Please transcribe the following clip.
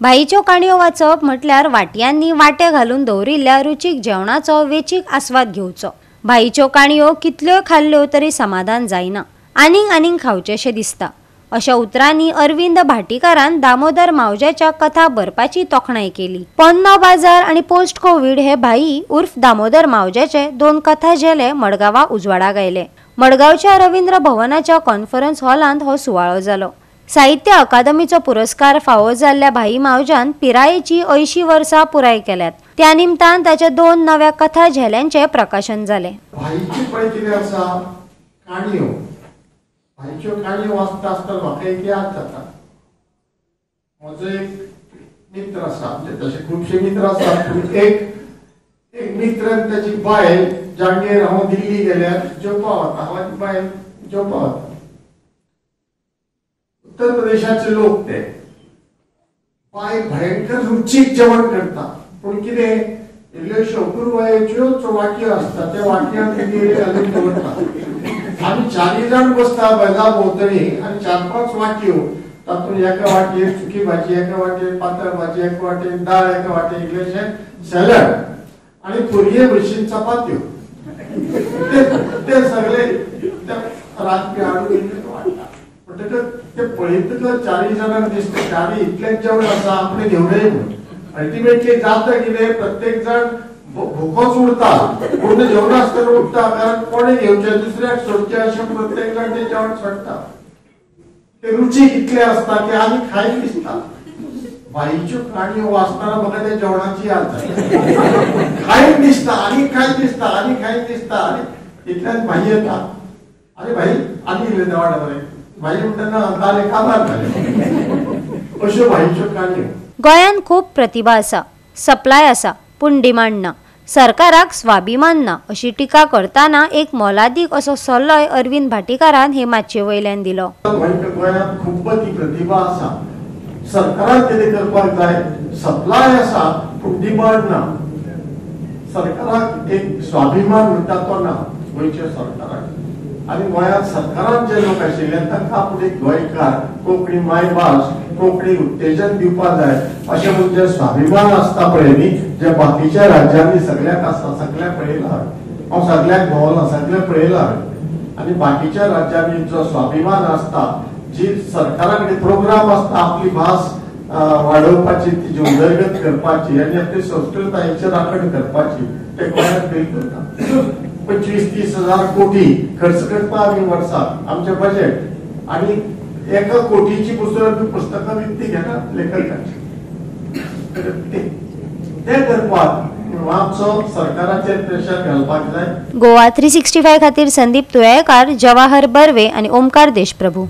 भाईच्यो काणयो वाचप म्हटल्यार वाटयांनी वाटे घालून दवरिल्ल्या रुचीक जेवणाचो वेचीक आस्वाद घेवचो। भाईच्यो काणयो कितल्योय खाल्ल्यो तरी समाधान जायना, आनीक खावचेशें दिसता। अशा उतरांनी अरविंद भाटीकारान दामोदर मावज्याच्या कथा बरपाची तोखणाय केली। पोन्नो बाजार आणि पोस्ट कोविड हे भाई उर्फ दामोदर मावज्याचे 2 कथा झेले मडगांवां उजवाडाक आयले। मडगांवच्या रवींद्र भवनाच्या कॉन्फरन्स हॉलांत हो सुवाळो जालो। साहित्य अकादमीचो पुरस्कार फावो जाल्ल्या भाई मावज्यान पिरायेची 80 वर्सां पुराय केल्यात। त्या निमतान ताच्या 2 नव्या कथा झेल्यांचे प्रकाशन जाले। भाईची पळय कितें आसा, काणयो भाईच्यो काणयो वाचता आसतना म्हाका एक याद जाता। म्हजो एक मित्र आसा, म्हणजे तशे खुबशे मित्र आसात, पूण एक मित्र आनी ताची बायल जांगेर हांव दिल्ली गेल्यार जेवपा वता, हांव आनी बायल जेवपा वता। उत्तर प्रदेशाचे लोक ते बाय भयंकर रुचीक जेवण करता, पूण कितें इल्ल्योश्यो अपुरवायेच्यो वाटयो आसता, त्या वाटयांत कितें घालून दवरता। आमी 4 जाण बसता बेजा भोंवतणी आनी 4-5 वाटयो, तातूंत एका वाटयेर सुकी भाजी, एका वाटयेर पातळ भाजी, एका वाटयेर दाळ, एका वाटयेर इल्लेशें सॅलड आनी पुरये भशेन चपात्यो। ते सगळे रातचे हाडून वाडटा। म्हणटकच ते पळयतकच 4 जाणांक दिसता 4 इतलेंच जेवण आसा, आपणें घेवनय म्हणून। अल्टिमेटली जाता कितें, प्रत्येक जाण भुकोच उरता, पूण जेवण आसतना उठता, कारण कोणें घेवचें दुसऱ्याक सोडचें अशें प्रत्येक जाण तें जेवण सोडटा। ते रुचीक इतलें आसता की आनी खायन दिसता। भाईच्यो काणयो वाचतना म्हाका त्या जेवणाची याद जाता। खायन दिसता, आनी खायन दिसता, आनी खायन दिसता, आनी इतल्यान भाई येता, आरे भाई आनी इल्लें देवाड बरें, भाई म्हणटना नाले काबार जाले। अश्यो भाईच्यो काणयो। गोंयान खूब प्रतिभा आसा, सप्लाय आसा, पूण डिमांड ना। सरकाराक स्वाभिमान ना अशी टिका करताना एक मोलादीक असो सल्लोय अरविंद भाटीकारान हे माचये वयल्यान दिलो। गोंयांत खूब ती प्रतिभा आसा, सरकारान कितें करपाक जाय, सप्लाय आसा पूण डिमांड ना। सरकाराक एक स्वाभिमान म्हणटा तो ना गोंयच्या सरकाराक। आनी गोंयांत सरकारान जे लोक आशिल्ले तांकां आपूण एक गोंयकार, कोंकणी मायभास, कोंकणी उत्तेजन दिवपा जाय अशें म्हणून जे स्वाभिमान आसता पळय न्ही, जे बाकीच्या राज्यांनी सगळ्याक आसता, सगळ्याक पळयलां हांव सगळ्याक भोंवलां, सगळें पळयलां आनी बाकीच्या राज्यांनी जो स्वाभिमान आसता, जी सरकारा कडेन प्रोग्राम आसता आपली भास वाडोवपाची, तिची उदरगत करपाची आनी आपली संस्कृतायेची राखण करपाची, ते गोंयांत बिलकुल ना। 25-30 हजार कोटी खर्च करता आमी वर्साक आमचें बजेट, आनी 1 कोटीची पुस्तकां विकती घेतात लेखकांची। ते करपाक मातसो सरकाराचेर प्रेशर घालपाक जाय। गोवा 365 खातीर संदीप तुयेकार, जवाहर बर्वे आनी ओमकार देशप्रभू।